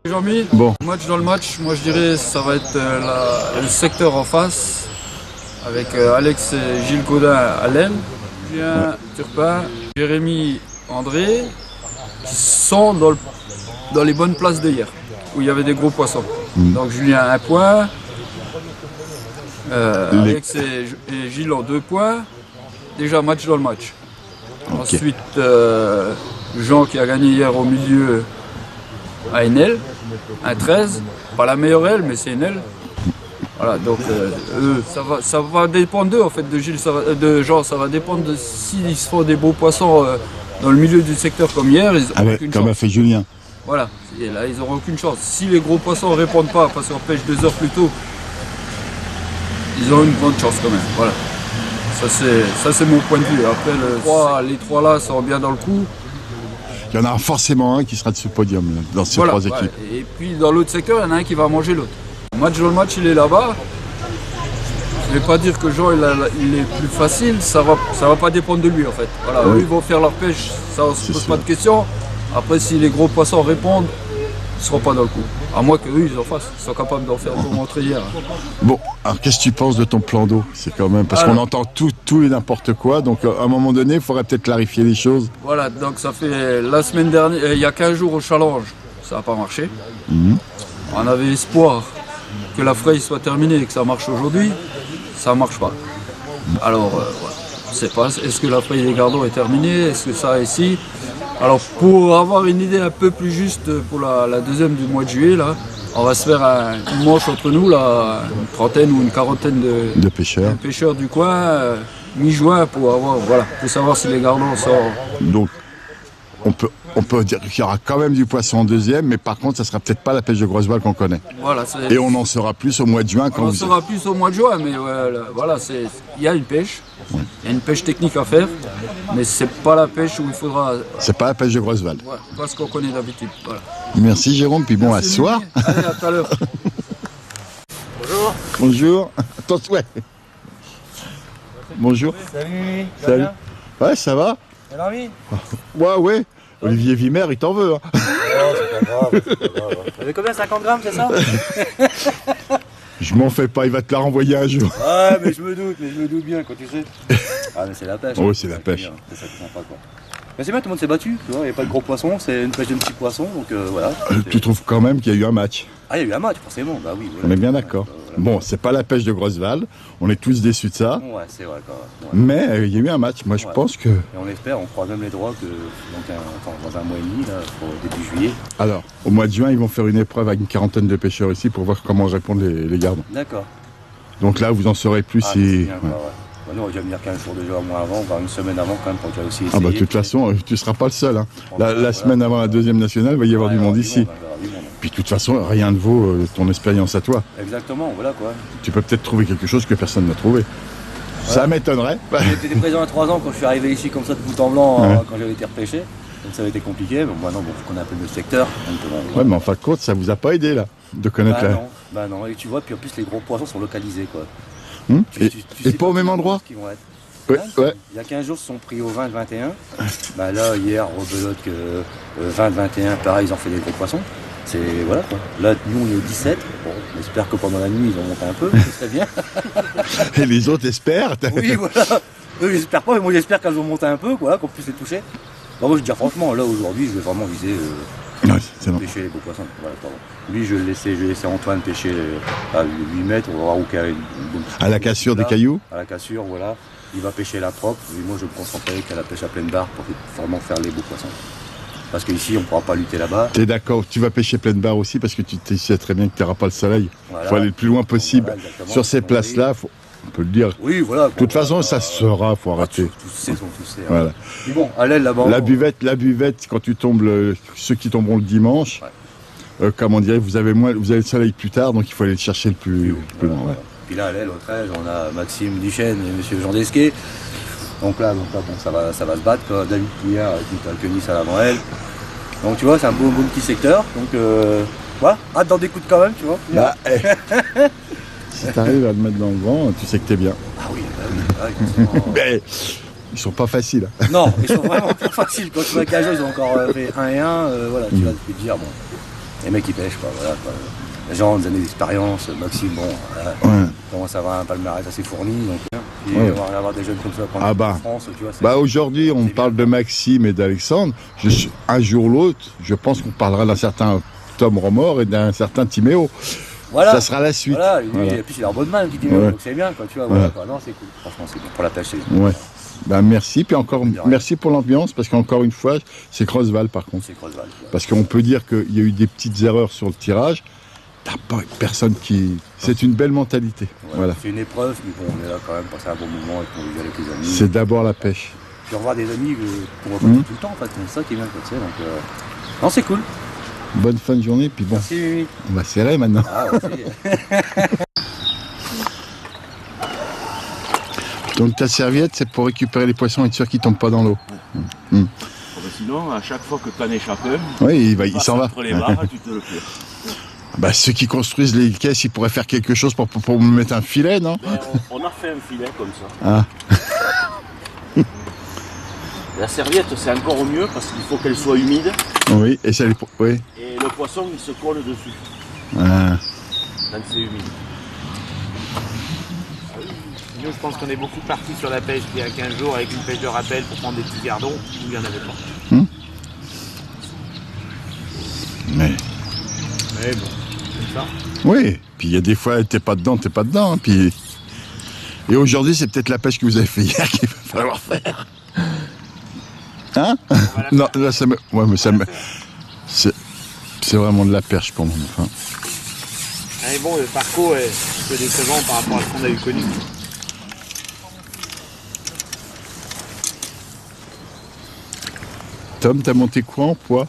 Jean-Mi, Bon. match dans le match, moi je dirais ça va être le secteur en face avec Alex et Gilles Gaudin à l'aile, Julien Turpin, Jérémy André qui sont dans les bonnes places de hier où il y avait des gros poissons. Donc Julien 1 point, Alex et Gilles ont 2 points, déjà match dans le match. Okay. Ensuite Jean qui a gagné hier au milieu à Enel, un 13, pas la meilleure aile mais c'est Enel. Voilà, donc eux, ça va dépendre d'eux en fait, de Gilles, de Jean, ça va dépendre de s'ils se font des beaux poissons dans le milieu du secteur comme hier, ils n'auront aucune chance. Comme a fait Julien. Voilà, et là ils n'auront aucune chance. Si les gros poissons ne répondent pas parce qu'on pêche 2 heures plus tôt, ils auront une grande chance quand même. Voilà. Ça c'est mon point de vue. Après les trois là sont bien dans le coup. Il y en a forcément un qui sera de ce podium là, dans ces trois équipes. Ouais. Et puis dans l'autre secteur, il y en a un qui va manger l'autre. Match dans le match, il est là-bas. Je ne vais pas dire que Jean il est plus facile, ça va pas dépendre de lui en fait. Voilà, eux ils vont faire leur pêche, ça ne se pose pas de questions. Après si les gros poissons répondent, ils ne seront pas dans le coup. À moins qu'eux ils en fassent, ils sont capables d'en faire pour montrer hier. Bon, alors qu'est-ce que tu penses de ton plan d'eau? C'est quand même, parce qu'on entend tout et n'importe quoi, donc à un moment donné, il faudrait peut-être clarifier les choses. Voilà, donc ça fait la semaine dernière, il y a 15 jours au challenge, ça n'a pas marché. On avait espoir que la fraye soit terminée et que ça marche aujourd'hui, ça ne marche pas. Alors, voilà. Je ne sais pas, est-ce que la fraye des Gardons est terminée, est-ce que ça ici? Alors, pour avoir une idée un peu plus juste pour la deuxième du mois de juillet, là, on va se faire une manche entre nous, là, une trentaine ou une quarantaine de pêcheurs du coin, mi-juin, pour savoir si les Gardons sortent. Donc, on peut dire qu'il y aura quand même du poisson en deuxième, mais par contre, ça sera peut-être pas la pêche de grosse balle qu'on connaît. Voilà, et on en saura plus au mois de juin. On en saura plus au mois de juin, mais voilà, il y a une pêche. Il y a une pêche technique à faire, mais c'est pas la pêche où il faudra... C'est pas la pêche de grosse balle. Ouais, pas ce qu'on connaît d'habitude. Voilà. Merci Jérôme, puis bon, à ce soir. Allez, à tout à l'heure. Bonjour. Bonjour. Attention, ouais. Bonjour. Salut. Salut. Ouais, ça va? C'est l'envie? Ouais. Olivier Vimer, il t'en veut. Hein. Non, c'est pas grave. Vous avez combien? 50 grammes, c'est ça? Je m'en fais pas, il va te la renvoyer un jour. Ouais, mais je me doute bien, quand tu sais. Ah, mais c'est la pêche. Oui, c'est la pêche. C'est ça qui est sympa, quoi. Mais c'est bien, tout le monde s'est battu, tu vois, il n'y a pas de gros poissons, c'est une pêche de petits poissons, donc voilà. Tu trouves quand même qu'il y a eu un match? Ah, il y a eu un match, forcément, bah oui. Voilà. On est bien d'accord. Bon, c'est pas la pêche de Grosval, on est tous déçus de ça. Ouais, c'est vrai, quand même. Ouais. Mais il y a eu un match, moi je pense que... Et on espère, on croise même les droits que dans un mois et demi, là, pour début juillet. Alors, au mois de juin, ils vont faire une épreuve avec une quarantaine de pêcheurs ici pour voir comment répondent les Gardons. D'accord. Donc là, vous en saurez plus si... Bien, Bah, nous, on va déjà venir 15 jours déjà au moins avant, voire une semaine avant quand même pour déjà aussi essayer. Ah bah de toute façon, tu ne seras pas le seul. Hein. La semaine avant la deuxième nationale, il va y avoir du monde ici. Puis de toute façon, rien ne vaut ton expérience à toi. Exactement, voilà quoi. Tu peux peut-être trouver quelque chose que personne n'a trouvé. Voilà. Ça m'étonnerait. J'étais présent à 3 ans quand je suis arrivé ici comme ça de bout en blanc quand j'avais été repêché. Donc ça avait été compliqué, mais maintenant bon, faut qu'on ait un peu le secteur. Donc, ouais, mais en fin de compte, ça vous a pas aidé là, de connaître Bah non, et tu vois, puis en plus les gros poissons sont localisés quoi. Et pas au même endroit qui vont être. Ouais. Il y a 15 jours, ils se sont pris au 20-21. Bah là, hier, rebelote que 20-21, pareil, ils ont fait des gros poissons. C'est voilà quoi. Là, nous, on est au 17. Bon, on espère que pendant la nuit, ils ont monté un peu, ce serait bien. Et les autres espèrent. Oui, voilà. Eux, ils espèrent pas, mais moi, j'espère qu'elles vont monter un peu, quoi, qu'on puisse les toucher. Bon, moi, je veux dire, franchement, là, aujourd'hui, je vais vraiment viser pêcher les beaux poissons. Voilà, lui, je vais laisser Antoine pêcher à 8 mètres, on va voir où qu'il y a une bonne... À la cassure des cailloux. À la cassure, voilà. Il va pêcher la propre, et moi, je vais me concentrer qu'à la pêche à pleine barre pour vraiment faire les beaux poissons. Parce qu'ici, on ne pourra pas lutter là-bas. T'es d'accord, tu vas pêcher pleine barre aussi parce que tu sais très bien que tu n'auras pas le soleil. Il faut aller le plus loin possible. Voilà, sur ces places-là, on peut le dire. Oui, voilà. De toute façon, ça se fera, il faut arrêter. Tous sais. Voilà. Mais bon, à l'aile là-bas. La buvette, quand tu tombes, ceux qui tomberont le dimanche, comment dire, vous avez le soleil plus tard, donc il faut aller le chercher le plus loin. Ouais. Puis là, à l'aile, au 13, on a Maxime Duchesne et monsieur Jean Desquet. Donc là, bon, ça va se battre. Quoi. David Pouillard avec Michael Kenis à l'avant elle. Donc tu vois, c'est un beau petit secteur. Donc voilà, hâte d'en découdre quand même, tu vois. Bah, si t'arrives à le mettre dans le vent, tu sais que t'es bien. Ah oui, Mais ils sont pas faciles. Non, ils sont vraiment pas faciles. Quand tu vois qu'à jour, ils ont encore fait 1 et 1, voilà, tu vas te dire, bon. Les mecs qui pêchent, quoi, voilà. Quoi. Les gens ont des années d'expérience, Maxime, bon, voilà, commence à avoir un palmarès assez fourni, donc et on va avoir des jeunes comme ça en France, tu vois. Aujourd'hui, on parle de Maxime et d'Alexandre. Un jour ou l'autre, je pense qu'on parlera d'un certain Tom Remord et d'un certain Timéo. Voilà. Ça sera la suite. Voilà, et puis c'est leur bonne main qui Timéo, donc c'est bien, quoi, tu vois. Voilà, quoi. Non, c'est cool. Franchement, c'est bien. Pour la tâche, c'est bien. Ouais. Ben merci, puis encore merci pour l'ambiance, parce qu'encore une fois, c'est Creusval par contre. C'est Creusval. Parce qu'on peut dire qu'il y a eu des petites erreurs sur le tirage. T'as pas personne qui. C'est une belle mentalité. Ouais, voilà. C'est une épreuve, mais bon, on est là quand même, passer un bon moment et convivial avec les amis. C'est d'abord la pêche. Puis revoir des amis qu'on voit pas tout le temps, en fait. C'est ça qui est bien, quoi, tu sais. Donc, non, c'est cool. Bonne fin de journée, puis bon. Merci. On va serrer maintenant. Ah, Donc ta serviette, c'est pour récupérer les poissons et être sûr qu'ils tombent pas dans l'eau. Sinon, à chaque fois que tu en échappes un, oui, il s'en va. Entre les barres, tu te le fais. Bah, ceux qui construisent les caisses, ils pourraient faire quelque chose pour me mettre un filet, non? Ben, on a fait un filet comme ça. Ah. La serviette, c'est encore mieux parce qu'il faut qu'elle soit humide. Oui, et ça oui. Et le poisson, il se colle dessus. Ah. Quand c'est humide. Nous, je pense qu'on est beaucoup partis sur la pêche il y a 15 jours avec une pêche de rappel pour prendre des petits gardons où il n'y en avait pas. Mais bon, c'est ça. oui, puis il y a des fois, t'es pas dedans. Puis... Et aujourd'hui, c'est peut-être la pêche que vous avez fait hier qu'il va falloir faire. Hein? Non, là, ça me... Ouais, mais ça me... C'est vraiment de la perche pour moi. Enfin. Mais bon, le parcours est un peu décevant par rapport à ce qu'on a eu connu. Tom, t'as monté quoi en poids?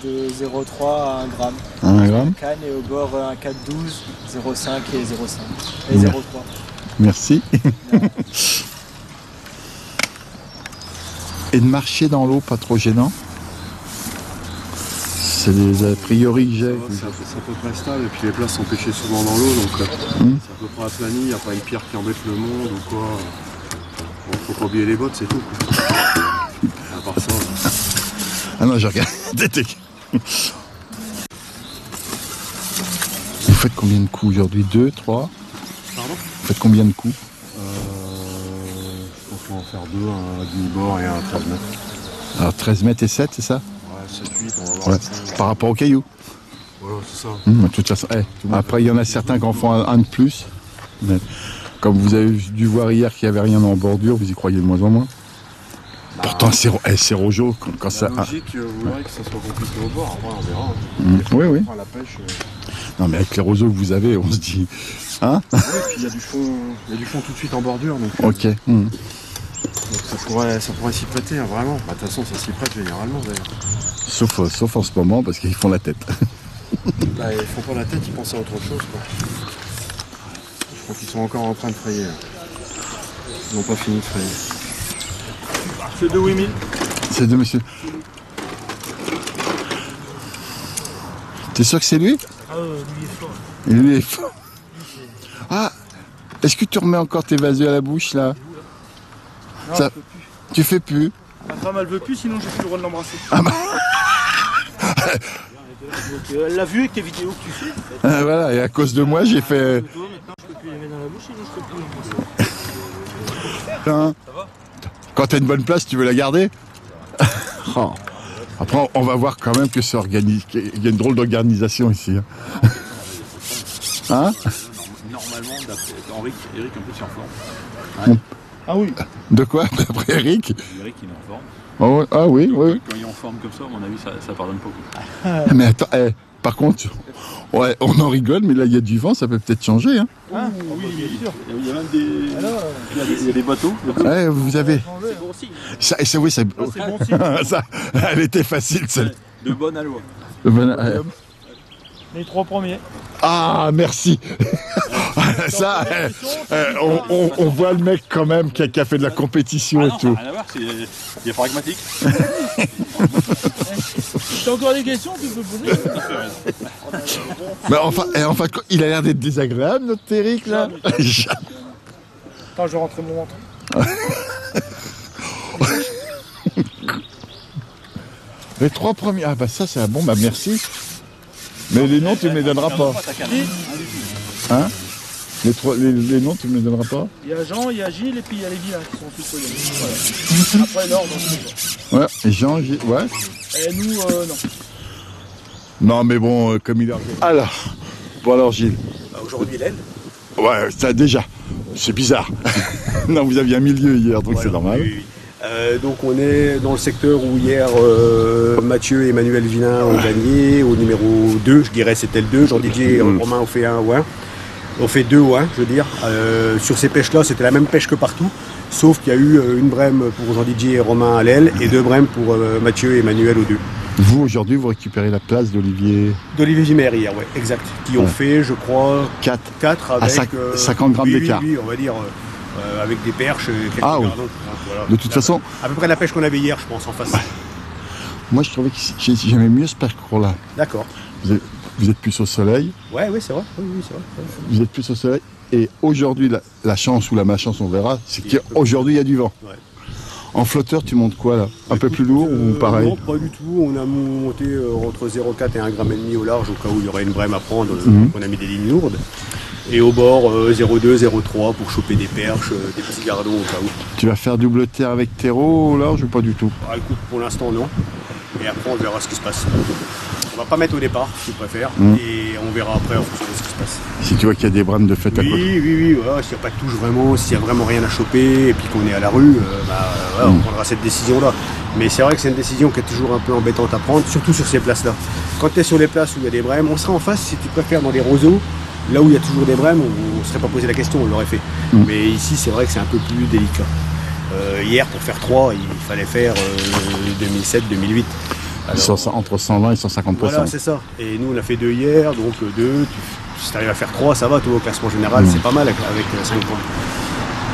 De 0,3 à 1 gramme. 1 gramme. Canne et au bord un 4,12, 0,5 et 0,5. Et 0,3. Merci. Et de marcher dans l'eau, pas trop gênant? C'est des a priori que j'ai. C'est à peu près stable, et puis les places sont pêchées souvent dans l'eau, donc c'est à peu près aplani, il n'y a pas une pierre qui embête le monde ou quoi. Bon, faut pas oublier les bottes, c'est tout. À part ça. Ah non, j'ai regardé. Vous faites combien de coups aujourd'hui? 2, 3? Pardon? Vous faites combien de coups? Je pense qu'on va en faire 2, un demi-bord et un 13 mètres. Alors 13 mètres et 7, c'est ça? Ouais, 7, 8, on va voir. Ouais. Par rapport aux cailloux? Ouais, c'est ça. De toute façon, après il y en a certains qui en font un de plus. Mais comme vous avez dû voir hier qu'il n'y avait rien en bordure, vous y croyez de moins en moins. Pourtant, c'est Rojo quand ça. La logique voudrait que ça soit compliqué au bord, après on verra. Oui, oui. La pêche. Non, mais avec les roseaux que vous avez, on se dit. Hein? Oui, puis il y a du fond tout de suite en bordure. Donc, ok. Donc ça pourrait s'y prêter, hein, vraiment. Bah, de toute façon, ça s'y prête généralement d'ailleurs. Sauf en ce moment, parce qu'ils font la tête. Bah, ils font pas la tête, ils pensent à autre chose, quoi. Je crois qu'ils sont encore en train de frayer. Là. Ils n'ont pas fini de frayer. C'est de 8000. C'est de monsieur. T'es sûr que c'est lui? Ah, lui est fort. Lui est fort. Ah, est-ce que tu remets encore tes vaseux à la bouche là? Non, ça... je peux plus. Tu fais plus? Ma femme elle veut plus, sinon j'ai plus le droit de l'embrasser. Ah bah... Donc, elle l'a vu avec tes vidéos que tu fais. En fait. Ah, voilà, et à cause de moi j'ai fait... Maintenant je peux plus les mettre dans la bouche, sinon je peux plus l'embrasser. Hein? Ça va? Quand t'as une bonne place, tu veux la garder? Oh. Après, on va voir quand même que c'est organisé. Il y a une drôle d'organisation ici. Hein? Normalement, d'après Eric un peu sur forme. Ah oui. De quoi? D'après Eric? Eric il est en forme. Oh, ouais. Ah oui, oui. Quand il est en forme comme ça, à mon avis, ça pardonne pas. Mais attends, par contre, ouais, on en rigole, mais là il y a du vent, ça peut peut-être changer. Hein. Ah, oui, bien sûr. Il y a même des... il y a des bateaux. Ouais, vous avez... C'est bon aussi. Ça, oui, ça... C'est bon aussi. ça, elle était facile, celle. De bonne alloi. Les 3 premiers. Ah, merci. Ça, on voit le mec quand même qui a fait de la compétition et tout. Rien à voir, il est pragmatique. T'as encore des questions que tu peux poser? Mais enfin, il a l'air d'être désagréable, notre Eric, là. Attends, je vais rentrer mon ventre. Les 3 premiers... Ah bah ça, c'est un bon, bah merci. Mais les noms, tu me les donneras pas. Hein? Les noms, tu me les donneras pas? Il y a Jean, il y a Gilles et puis il y a les vilains qui sont tous connus. Voilà. Après l'ordre, on Ouais, et Jean, ouais. Et nous, non. Non, mais bon, comme il a... Alors, bon alors Gilles. Bah, aujourd'hui, l'aile. Ouais, ça déjà, c'est bizarre. Non, vous aviez un milieu hier, donc voilà, c'est normal. Oui. Donc on est dans le secteur où hier Mathieu et Emmanuel Villain ont gagné, au numéro 2, je dirais c'était le 2, Jean-Didier et Romain ont fait 1 ou 1. On fait 2 ou 1, je veux dire. Sur ces pêches-là, c'était la même pêche que partout, sauf qu'il y a eu une brème pour Jean-Didier et Romain à l'aile et 2 brèmes pour Mathieu et Emmanuel au 2. Vous, aujourd'hui, vous récupérez la place d'Olivier Vimer hier, ouais, exact. Qui ont fait, je crois, 4 avec 50 grammes d'écart. Oui, on va dire, avec des perches et quelques gardons. Voilà. De toute façon... À peu près la pêche qu'on avait hier, je pense, en face. Ouais. Moi, je trouvais que j'aimais mieux ce parcours-là. D'accord. Vous êtes plus au soleil. Ouais, c'est vrai. Oui, c'est vrai. Vous êtes plus au soleil. Et aujourd'hui, la chance ou la malchance, on verra, c'est qu'aujourd'hui, il y a du vent. Ouais. En flotteur, tu montes quoi là? Un peu plus lourd ou pareil? Non, pas du tout. On a monté entre 0,4 et 1,5 g au large au cas où il y aurait une brème à prendre. On a mis des lignes lourdes. Et au bord, 0,2, 0,3 pour choper des perches, des petits gardons au cas où. Tu vas faire double terre avec terreau au large ou pas du tout? Ah, écoute, pour l'instant non. Et après on verra ce qui se passe. On va pas mettre au départ, si tu préfères, et on verra après en fonction de ce qui se passe. Si tu vois qu'il y a des brèmes de fête à côté. Oui, voilà, s'il n'y a pas de touche vraiment, s'il n'y a vraiment rien à choper, et puis qu'on est à la rue, on prendra cette décision-là. Mais c'est vrai que c'est une décision qui est toujours un peu embêtante à prendre, surtout sur ces places-là. Quand tu es sur les places où il y a des brèmes, on sera en face, si tu préfères, dans les roseaux, là où il y a toujours des brèmes, on ne serait pas posé la question, on l'aurait fait. Mais ici, c'est vrai que c'est un peu plus délicat. Hier, pour faire 3, il fallait faire 2007-2008. Entre 120 et 150 poissons. Voilà, c'est ça. Et nous, on a fait 2 hier, donc 2, si tu arrives à faire 3, ça va, tout au classement général, c'est pas mal avec 5 points.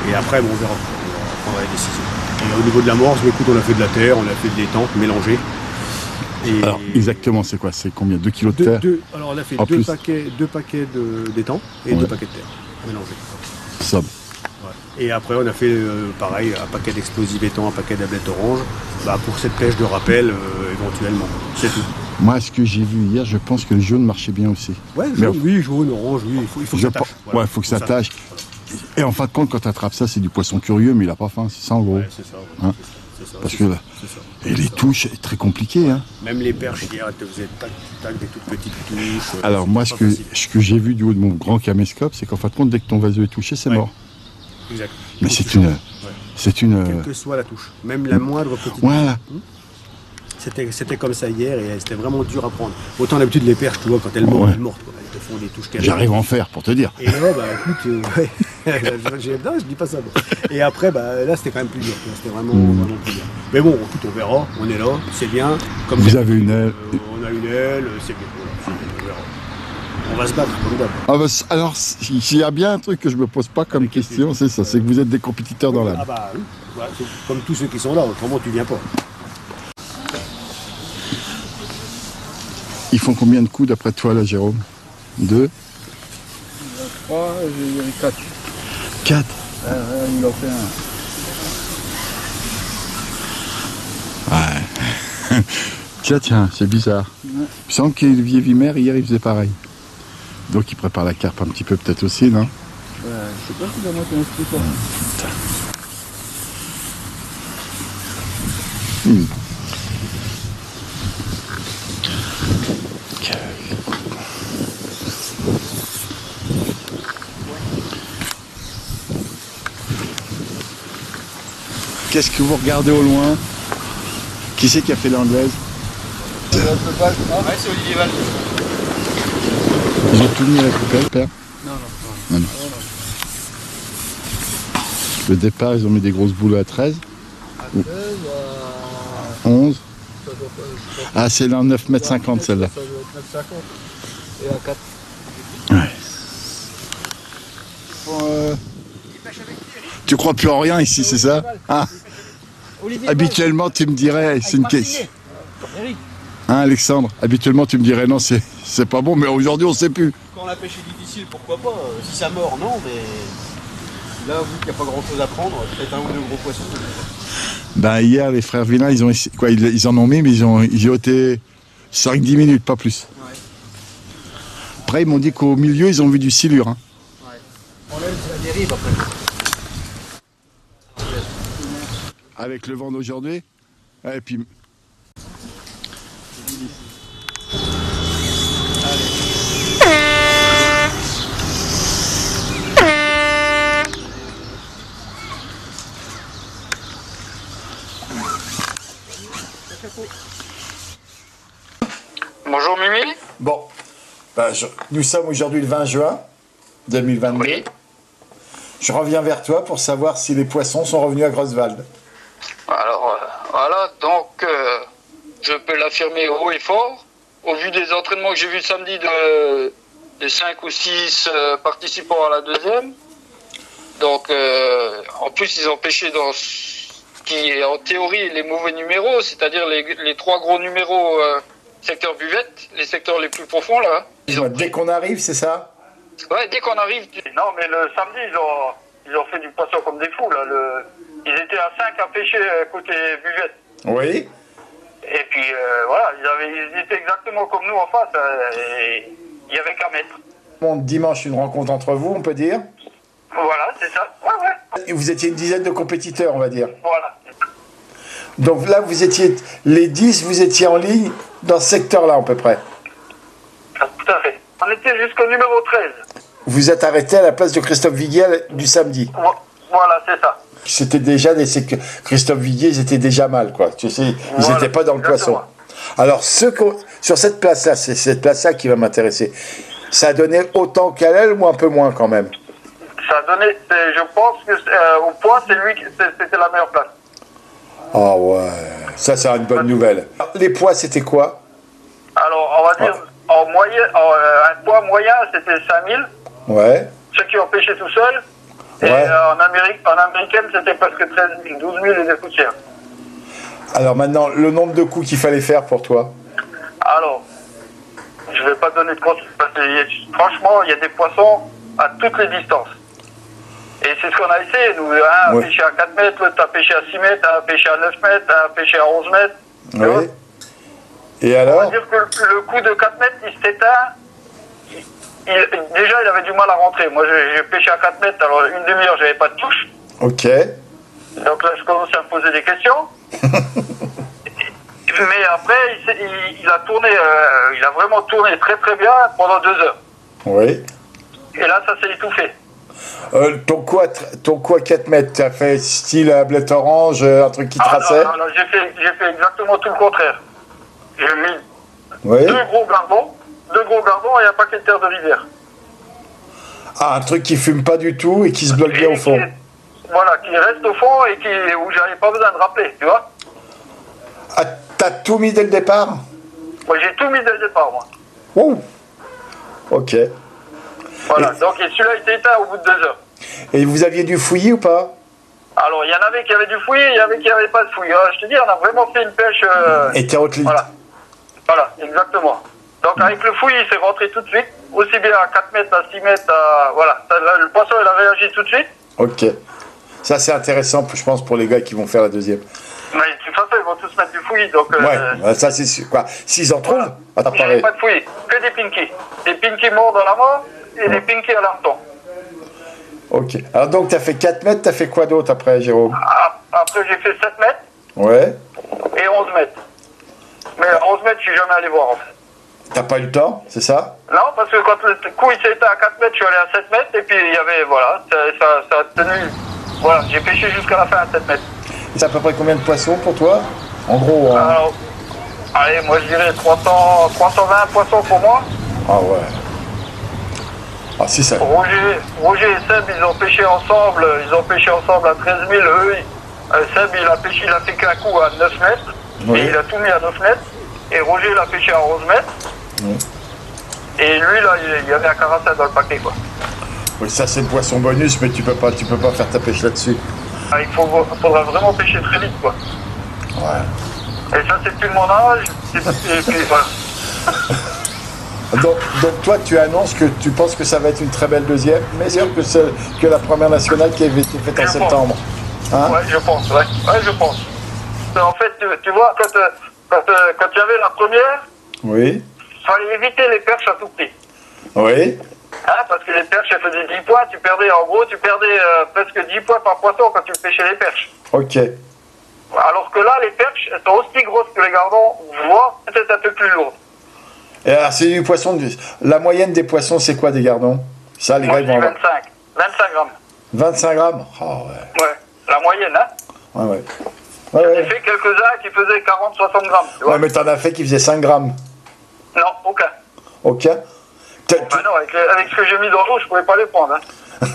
Et après, on verra, on prendra les décisions. Et au niveau de la morse, écoute, on a fait de la terre, on a fait de l'étang mélangé. Et alors, exactement, c'est quoi? C'est combien? 2 kilos de terre? Alors, on a fait 2 paquets d'étang et 2 paquets de terre mélangés. Somme. Et après, on a fait pareil, un paquet d'explosifs étang, un paquet d'ablette orange, pour cette pêche de rappel éventuellement. C'est tout. Moi, ce que j'ai vu hier, je pense que le jaune marchait bien aussi. Ouais, jaune, orange, oui, il faut que ça tâche. Voilà, ouais, il faut que ça tâche. Et en fin de compte, quand tu attrapes ça, c'est du poisson curieux, mais il n'a pas faim, c'est ça en gros. Ouais, c'est ça. Hein, c'est ça. Parce que là, et les touches, c'est très compliqué. Hein. Même les perches hier, elles te faisaient tac, des toutes petites touches. Alors moi, ce que j'ai vu du haut de mon grand caméscope, c'est qu'en fin de compte, dès que ton vaseau est touché, c'est mort. Exact. Mais c'est une... Quelle que soit la touche, même la moindre petite. Voilà. C'était comme ça hier et c'était vraiment dur à prendre. Autant d'habitude les perches, tu vois, quand elles mordent, elles te font des touches terribles. J'arrive à en faire, pour te dire. Et là, écoute, non, je dis pas ça. Et après, là, c'était quand même plus dur. C'était vraiment plus dur. Mais bon, écoute, on verra. On est là, c'est bien. Comme vous avez une aile. On a une aile, c'est bien. Voilà, on verra. On va se battre comme d'hab. Alors, s'il y a bien un truc que je me pose pas comme question, c'est ça, c'est que vous êtes des compétiteurs dans l'âme. Ah bah oui, c'est comme tous ceux qui sont là, autrement tu viens pas. Ils font combien de coups d'après toi là, Jérôme? 2? 3, j'ai eu 4. 4? Il en fait un. Ouais. Tiens, c'est bizarre. Ouais. Il semble qu'Olivier Vimer, hier, il faisait pareil. Donc il prépare la carpe un petit peu peut-être aussi, non? Je sais pas si la moitié inscrit pas. Qu'est-ce que vous regardez au loin? Qui c'est qui a fait l'anglaise? Ouais, c'est Olivier Val. Ils ont tout mis à la coupelle, père? Non. Le départ, ils ont mis des grosses boules à 13? À 13, à 11? Ah, c'est là 9,50 m celle-là. Ça doit être 9,50 et à 4. Ouais. Tu crois plus en rien ici, c'est ça? Ah. Habituellement, tu me dirais, c'est une question. Hein, Alexandre? Habituellement, tu me dirais non, c'est pas bon, mais aujourd'hui, on sait plus. Quand la pêche est difficile, pourquoi pas? Si ça mord, non, mais là, vu qu'il n'y a pas grand chose à prendre, peut-être un ou deux gros poissons. Ben, hier, les frères Villain, ils en ont mis, mais ils ont été 5-10 minutes, pas plus. Ouais. Après, ils m'ont dit qu'au milieu, ils ont vu du silure. Hein. Ouais. On laisse la dérive après. Avec le vent d'aujourd'hui. Et puis... Bonjour Mimi. Bon, ben, nous sommes aujourd'hui le 20 juin 2022. Oui. Je reviens vers toi pour savoir si les poissons sont revenus à Grosswald. Alors voilà, donc je peux l'affirmer haut et fort. Au vu des entraînements que j'ai vus samedi des 5 ou 6 participants à la deuxième. Donc en plus ils ont pêché dans ce qui est en théorie les mauvais numéros, c'est-à-dire les 3 gros numéros secteur buvette, les secteurs les plus profonds là. Dès qu'on arrive, c'est ça? Ouais, dès qu'on arrive. Non, mais le samedi, ils ont fait du poisson comme des fous, là. Ils étaient à 5 à pêcher côté buvette. Oui. Et puis, voilà, ils étaient exactement comme nous en face. Et il n'y avait qu'à mettre. Bon, dimanche, une rencontre entre vous, on peut dire? Voilà, c'est ça. Ouais, ouais. Et vous étiez une dizaine de compétiteurs, on va dire. Voilà. Donc là, vous étiez, les 10, vous étiez en ligne dans ce secteur-là, à peu près. Tout à fait. On était jusqu'au numéro 13. Vous êtes arrêté à la place de Christophe Viguier du samedi. Voilà, c'est ça. C'était déjà Christophe Viguier, ils étaient déjà mal, quoi. Tu sais, ils n'étaient pas dans le poisson. Alors, sur cette place-là, c'est cette place-là qui va m'intéresser. Ça a donné autant qu'à l'aile ou un peu moins quand même? Ça a donné, je pense que au poids, c'était la meilleure place. Ah ouais, ça c'est une bonne nouvelle. Les poids, c'était quoi? Alors, on va dire, en moyenne, un poids moyen, c'était 5000. Ouais. Ceux qui ont pêché tout seuls. Ouais. Et en américaine, c'était presque 13 000, 12 000 et des poussières. Alors maintenant, le nombre de coups qu'il fallait faire pour toi? Alors, je ne vais pas donner de conseils parce que franchement, il y a des poissons à toutes les distances. Et c'est ce qu'on a essayé, nous. Un a pêché à 4 mètres, l'autre a pêché à 6 mètres, un a pêché à 9 mètres, un a pêché à 11 mètres. Oui. Et alors? On va dire que le coup de 4 mètres, il s'éteint. Déjà, il avait du mal à rentrer. Moi, j'ai pêché à 4 mètres, alors une demi-heure, j'avais pas de touche. Ok. Donc là, je commençais à me poser des questions. Mais après, il a tourné, il a vraiment tourné très très bien pendant 2 heures. Oui. Et là, ça s'est étouffé. Ton quoi 4 mètres, tu as fait style blette orange, un truc qui traçait? Non, j'ai fait exactement tout le contraire. J'ai mis oui. 2 gros gardons et un paquet de terre de rivière. Ah, un truc qui fume pas du tout et qui se bloque bien au fond. Voilà, qui reste au fond et où j'avais pas besoin de rappeler, tu vois. Ah, t'as tout mis dès le départ? Moi, j'ai tout mis dès le départ, moi. Ouh. Ok. Voilà, donc celui-là, il s'est éteint au bout de 2 heures. Et vous aviez du fouillis ou pas? Alors, il y en avait qui avaient du fouillis, il y en avait qui n'avaient pas de fouillis. Je te dis, on a vraiment fait une pêche... hétéroclite. Voilà, exactement. Donc, avec le fouillis, il s'est rentré tout de suite, aussi bien à 4 mètres, à 6 mètres, voilà. Le poisson, il a réagi tout de suite. Ok. Ça, c'est intéressant, je pense, pour les gars qui vont faire la deuxième. Mais de toute façon, ils vont tous mettre du fouillis, donc... ouais, ça, c'est sûr. Quoi. S'ils en trouvent, voilà. J'avais pas de fouillis, que des pinkies. Des pinkies morts dans la main et des pinkies à l'harton. Ok. Alors donc, tu as fait 4 mètres, tu as fait quoi d'autre après, Jérôme? Après, j'ai fait 7 mètres. Ouais. Et 11 mètres. Mais 11 mètres, je suis jamais allé voir, en fait. T'as pas eu le temps, c'est ça? Non, parce que quand le coup, il s'est éteint à 4 mètres, je suis allé à 7 mètres, et puis il y avait, voilà, ça a tenu... Voilà, j'ai pêché jusqu'à la fin à 7 mètres. Et c'est à peu près combien de poissons pour toi? En gros, hein. Alors, allez, moi, je dirais 320 poissons pour moi. Ah ouais. Ah, si ça... Roger et Seb, ils ont pêché ensemble à 13 000. Eux, Seb, il a fait qu'un coup à 9 mètres. Oui. Et il a tout mis à 9 mètres. Et Roger, il a pêché à 11 mètres. Oui. Et lui, là, il y avait un carassin dans le paquet, quoi. Oui, ça, c'est le poisson bonus, mais tu peux pas faire ta pêche là-dessus. Il faudra vraiment pêcher très vite, quoi. Ouais. Et ça, c'est plus de mon âge. Et puis, voilà. Donc toi, tu annonces que tu penses que ça va être une très belle deuxième, meilleure que la première nationale qui avait été faite en septembre. Hein? Ouais, je pense, ouais, je pense. En fait, tu vois, quand il y avait la première, oui, il fallait éviter les perches à tout prix. Oui. Hein, parce que les perches, elles faisaient 10 poids, tu perdais presque 10 poids par poisson quand tu pêchais les perches. Ok. Alors que là, les perches, elles sont aussi grosses que les gardons, voire peut-être un peu plus lourdes. Et alors, c'est du poisson. La moyenne des poissons, c'est quoi des gardons? Ça, les Moi, gars, je ils dis vont. 25 grammes. 25 grammes? Oh, ouais. Ouais, la moyenne, hein. Ouais. J'ai fait quelques-uns qui faisaient 40-60 grammes. Tu vois. Ouais, mais t'en as fait qui faisait 5 grammes. Non, aucun. Aucun? Bah non, avec ce que j'ai mis dans l'eau, je pouvais pas les prendre. Hein.